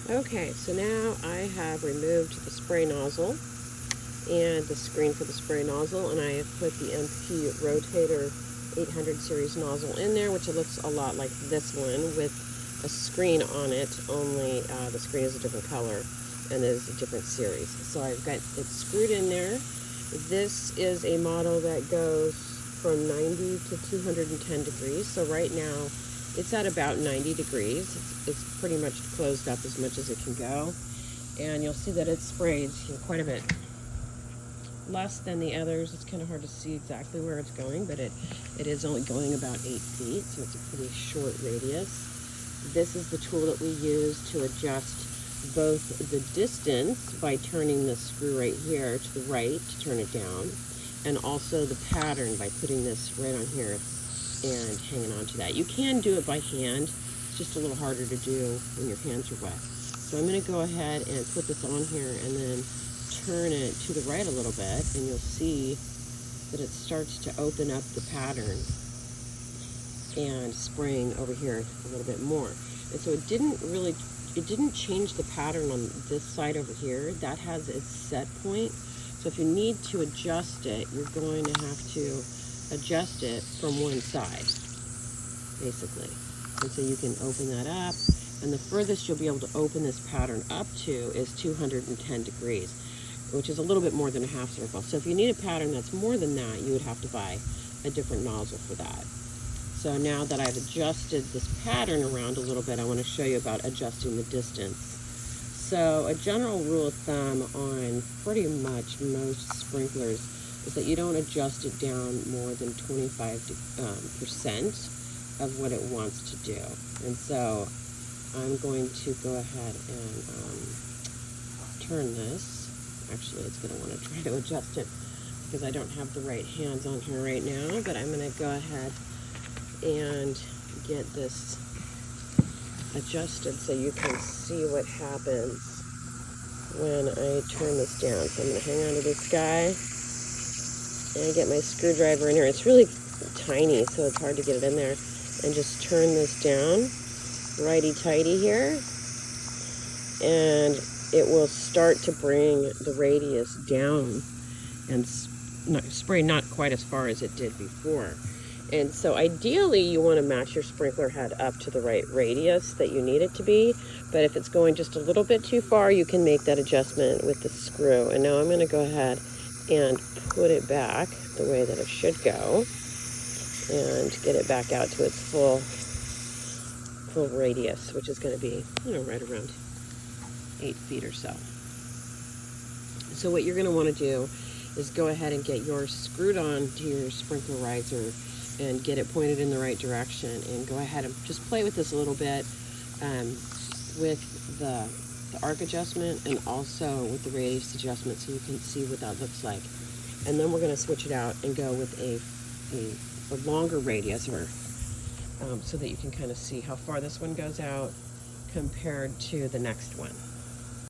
Okay, so now I have removed the spray nozzle and the screen for the spray nozzle, and I have put the MP Rotator 800 series nozzle in there, which looks a lot like this one with a screen on it, only the screen is a different color and is a different series. So I've got it screwed in there. This is a model that goes from 90 to 210 degrees. So right now it's at about 90 degrees. It's pretty much closed up as much as it can go. And you'll see that it sprays quite a bit less than the others. It's kind of hard to see exactly where it's going, but it is only going about 8 feet, so it's a pretty short radius. This is the tool that we use to adjust both the distance by turning the screw right here to the right to turn it down, and also the pattern by putting this right on here and hanging on to that. You can do it by hand. It's just a little harder to do when your hands are wet. So I'm going to go ahead and put this on here and then turn it to the right a little bit, and you'll see that it starts to open up the pattern and spraying over here a little bit more. And so it didn't change the pattern on this side over here. That has its set point. So if you need to adjust it, you're going to have to adjust it from one side, basically. And so you can open that up, and the furthest you'll be able to open this pattern up to is 210 degrees, which is a little bit more than a half circle. So if you need a pattern that's more than that, you would have to buy a different nozzle for that. So now that I've adjusted this pattern around a little bit, I want to show you about adjusting the distance. So a general rule of thumb on pretty much most sprinklers is that you don't adjust it down more than 25% of what it wants to do. And so I'm going to go ahead and turn this. Actually, it's going to want to try to adjust it because I don't have the right hands on here right now, but I'm going to go ahead and get this adjusted so you can see what happens when I turn this down. So I'm going to hang on to this guy and get my screwdriver in here. It's really tiny, so it's hard to get it in there. And just turn this down, righty-tighty here, and it will start to bring the radius down and spray not quite as far as it did before. And so ideally you want to match your sprinkler head up to the right radius that you need it to be, but if it's going just a little bit too far, you can make that adjustment with the screw. And now I'm going to go ahead and put it back the way that it should go and get it back out to its full radius, which is going to be, right around 8 feet or so. So what you're going to want to do is go ahead and get yours screwed on to your sprinkler riser and get it pointed in the right direction, and go ahead and just play with this a little bit with the arc adjustment and also with the radius adjustment, so you can see what that looks like. And then we're going to switch it out and go with a longer radius, or so that you can kind of see how far this one goes out compared to the next one.